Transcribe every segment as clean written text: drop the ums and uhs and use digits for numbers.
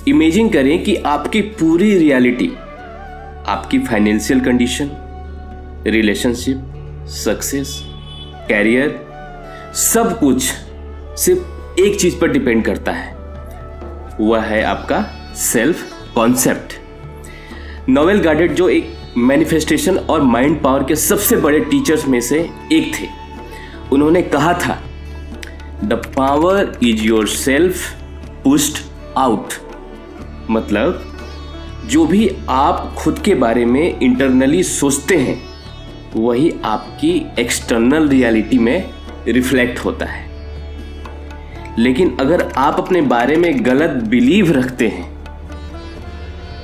Imagine करें कि आपकी पूरी रियलिटी, आपकी financial condition, relationship, success, career, सब कुछ सिर्फ एक चीज पर डिपेंड करता है, वह है आपका सेल्फ कॉन्सेप्ट। नोवेल गार्डेट जो एक मैनिफेस्टेशन और माइंड पावर के सबसे बड़े टीचर्स में से एक थे, उन्होंने कहा था, the power is your self pushed out. मतलब जो भी आप खुद के बारे में इंटरनली सोचते हैं वही आपकी एक्सटर्नल रियलिटी में रिफ्लेक्ट होता है। लेकिन अगर आप अपने बारे में गलत बिलीव रखते हैं,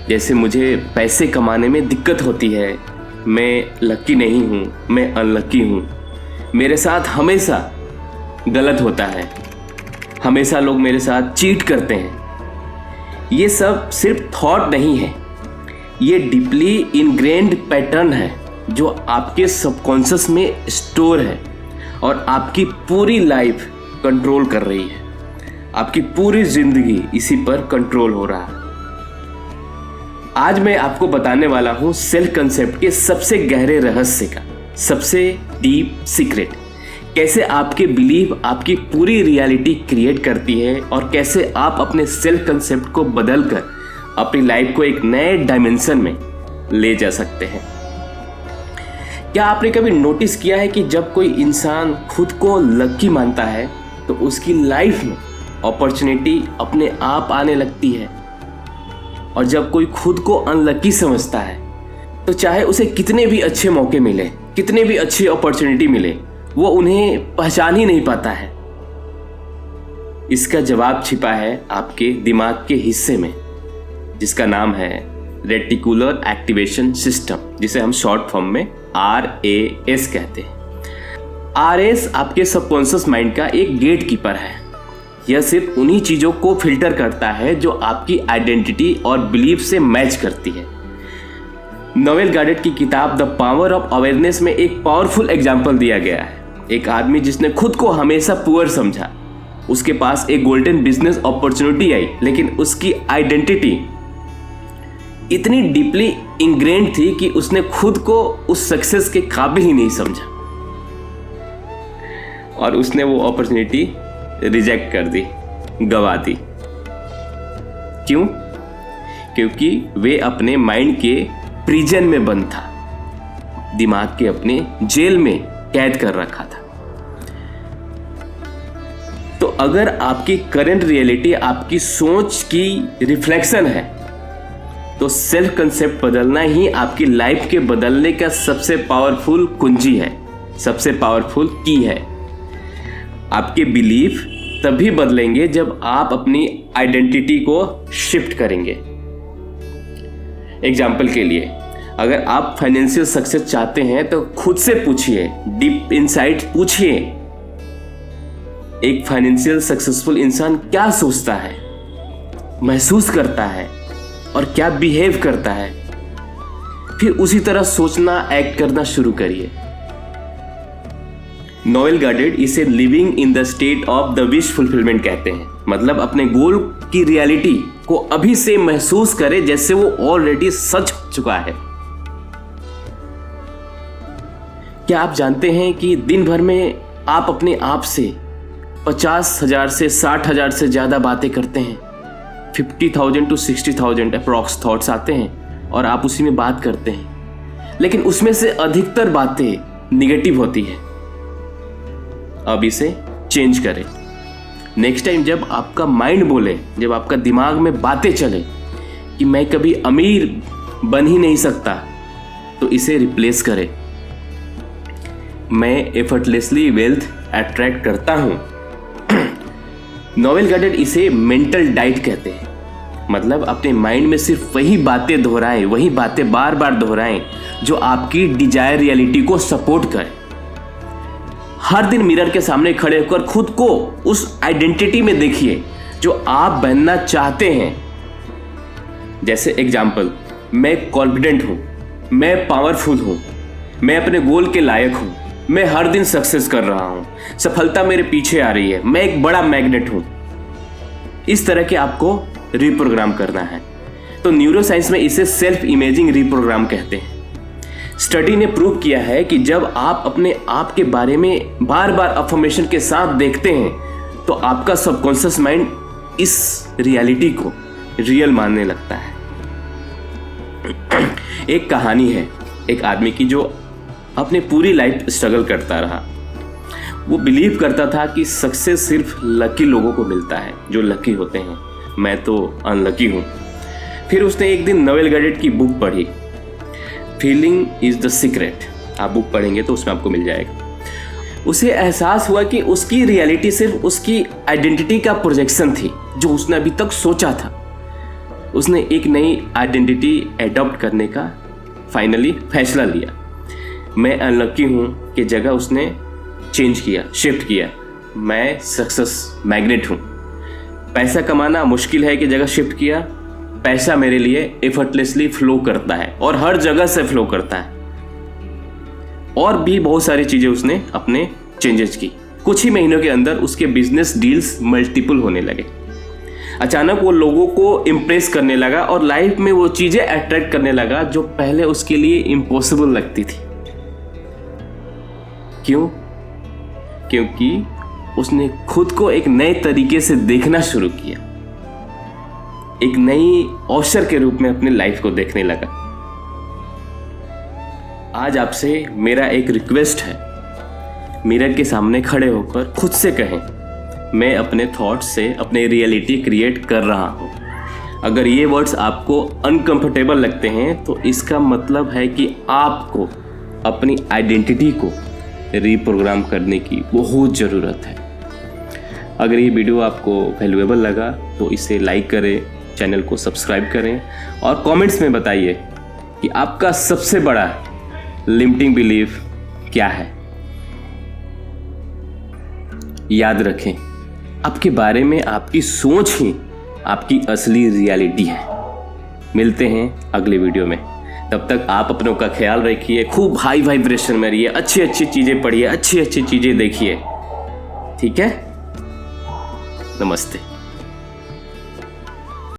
जैसे मुझे पैसे कमाने में दिक्कत होती है, मैं लकी नहीं हूँ, मैं अनलकी हूँ, मेरे साथ हमेशा गलत होता है, हमेशा लोग मेरे साथ चीट करते हैं, ये सब सिर्फ थॉट नहीं है, ये डीपली इनग्रेन्ड पैटर्न है जो आपके सबकॉन्शियस में स्टोर है और आपकी पूरी लाइफ कंट्रोल कर रही है। आपकी पूरी जिंदगी इसी पर कंट्रोल हो रहा है। आज मैं आपको बताने वाला हूं सेल्फ कंसेप्ट के सबसे गहरे रहस्य का, सबसे डीप सीक्रेट, कैसे आपके बिलीव आपकी पूरी रियलिटी क्रिएट करती है और कैसे आप अपने सेल्फ कंसेप्ट को बदलकर अपनी लाइफ को एक नए डायमेंशन में ले जा सकते हैं। क्या आपने कभी नोटिस किया है कि जब कोई इंसान खुद को लकी मानता है तो उसकी लाइफ में अपॉर्चुनिटी अपने आप आने लगती है, और जब कोई खुद को अनलकी समझता है तो चाहे उसे कितने भी अच्छे मौके मिले, कितने भी अच्छी अपॉर्चुनिटी मिले, वो उन्हें पहचान ही नहीं पाता है। इसका जवाब छिपा है आपके दिमाग के हिस्से में, जिसका नाम है रेटिकुलर एक्टिवेशन सिस्टम, जिसे हम शॉर्ट फॉर्म में RAS कहते हैं। RAS आपके सबकॉन्शियस माइंड का एक गेट कीपर है। यह सिर्फ उन्हीं चीज़ों को फिल्टर करता है जो आपकी आइडेंटिटी और बिलीफ से मैच करती है। नोवेल गार्डेट की किताब द पावर ऑफ अवेयरनेस में एक पावरफुल एग्जाम्पल दिया गया है। एक आदमी जिसने खुद को हमेशा पुअर समझा, उसके पास एक गोल्डन बिजनेस अपॉर्चुनिटी आई, लेकिन उसकी आइडेंटिटी इतनी डीपली इंग्रेन्ड थी कि उसने खुद को उस सक्सेस के काबिल ही नहीं समझा और उसने वो अपॉर्चुनिटी रिजेक्ट कर दी, गवा दी। क्यों? क्योंकि वे अपने माइंड के प्रिजन में बंद था, दिमाग के अपने जेल में कैद कर रखा था। तो अगर आपकी करंट रियलिटी आपकी सोच की रिफ्लेक्शन है तो सेल्फ कंसेप्ट बदलना ही आपकी लाइफ के बदलने का सबसे पावरफुल कुंजी है, सबसे पावरफुल की है। आपके बिलीफ तभी बदलेंगे जब आप अपनी आइडेंटिटी को शिफ्ट करेंगे। एग्जाम्पल के लिए, अगर आप फाइनेंशियल सक्सेस चाहते हैं तो खुद से पूछिए, डीप इनसाइड पूछिए, एक फाइनेंशियल सक्सेसफुल इंसान क्या सोचता है, महसूस करता है और क्या बिहेव करता है। फिर उसी तरह सोचना, एक्ट करना शुरू करिए। नोवेल गार्डेट इसे living in the state of the wish fulfilment कहते हैं। मतलब अपने गोल की रियलिटी को अभी से महसूस करें जैसे वो ऑलरेडी सच हो चुका है। क्या आप जानते हैं कि दिन भर में आप अपने आप से 50,000 से 60,000 से ज्यादा बातें करते हैं। 50,000 to 60,000 अप्रॉक्स थॉट्स आते हैं और आप उसी में बात करते हैं, लेकिन उसमें से अधिकतर बातें निगेटिव होती है। अब इसे चेंज करें। नेक्स्ट टाइम जब आपका माइंड बोले, जब आपका दिमाग में बातें चले कि मैं कभी अमीर बन ही नहीं सकता, तो इसे रिप्लेस करें, मैं एफर्टलेसली वेल्थ अट्रैक्ट करता हूं। नोवेल गार्डेट इसे मेंटल डाइट कहते हैं। मतलब अपने माइंड में सिर्फ वही बातें दोहराएं, वही बातें बार बार दोहराएं जो आपकी डिजायर रियलिटी को सपोर्ट करें। हर दिन मिरर के सामने खड़े होकर खुद को उस आइडेंटिटी में देखिए जो आप बनना चाहते हैं। जैसे एग्जाम्पल, मैं कॉन्फिडेंट हूं, मैं पावरफुल हूं, मैं अपने गोल के लायक हूं, मैं हर दिन सक्सेस कर रहा हूं, सफलता मेरे पीछे आ रही है, मैं एक बड़ा मैग्नेट हूं। इस तरह के आपको रिप्रोग्राम करना है। तो न्यूरोसाइंस में इसे सेल्फ इमेजिंग रिप्रोग्राम कहते हैं। स्टडी ने प्रूव किया है कि जब आप अपने आप के बारे में बार बार अफर्मेशन के साथ देखते हैं तो आपका सबकॉन्शियस माइंड इस रियलिटी को रियल मानने लगता है। एक कहानी है एक आदमी की जो अपनी पूरी लाइफ स्ट्रगल करता रहा। वो बिलीव करता था कि सक्सेस सिर्फ लकी लोगों को मिलता है, जो लकी होते हैं। मैं तो अनलकी हूँ। फिर उसने एक दिन नोएल गैडेट की बुक पढ़ी, फीलिंग इज द सीक्रेट। आप बुक पढ़ेंगे तो उसमें आपको मिल जाएगा। उसे एहसास हुआ कि उसकी रियलिटी सिर्फ उसकी आइडेंटिटी का प्रोजेक्शन थी जो उसने अभी तक सोचा था। उसने एक नई आइडेंटिटी एडॉप्ट करने का फाइनली फैसला लिया। मैं अनलकी हूँ कि जगह उसने चेंज किया, शिफ्ट किया। मैं सक्सेस मैग्नेट हूँ। पैसा कमाना मुश्किल है कि जगह शिफ्ट किया। पैसा मेरे लिए एफर्टलेसली फ्लो करता है और हर जगह से फ्लो करता है। और भी बहुत सारी चीज़ें उसने अपने चेंजेस की। कुछ ही महीनों के अंदर उसके बिजनेस डील्स मल्टीपल होने लगे। अचानक वो लोगों को इम्प्रेस करने लगा और लाइफ में वो चीज़ें अट्रैक्ट करने लगा जो पहले उसके लिए इम्पॉसिबल लगती थी। क्यों? क्योंकि उसने खुद को एक नए तरीके से देखना शुरू किया, एक नई अवसर के रूप में अपने लाइफ को देखने लगा। आज आपसे मेरा एक रिक्वेस्ट है, मिरर के सामने खड़े होकर खुद से कहें, मैं अपने थॉट्स से अपने रियलिटी क्रिएट कर रहा हूँ। अगर ये वर्ड्स आपको अनकंफर्टेबल लगते हैं तो इसका मतलब है कि आपको अपनी आइडेंटिटी को रिप्रोग्राम करने की बहुत ज़रूरत है। अगर ये वीडियो आपको वैल्यूएबल लगा तो इसे लाइक करें, चैनल को सब्सक्राइब करें और कमेंट्स में बताइए कि आपका सबसे बड़ा लिमिटिंग बिलीफ क्या है। याद रखें, आपके बारे में आपकी सोच ही आपकी असली रियलिटी है। मिलते हैं अगले वीडियो में। तब तक आप अपनों का ख्याल रखिए, खूब हाई वाइब्रेशन में रहिए, अच्छी अच्छी चीज़ें पढ़िए, अच्छी अच्छी चीज़ें देखिए। ठीक है? नमस्ते।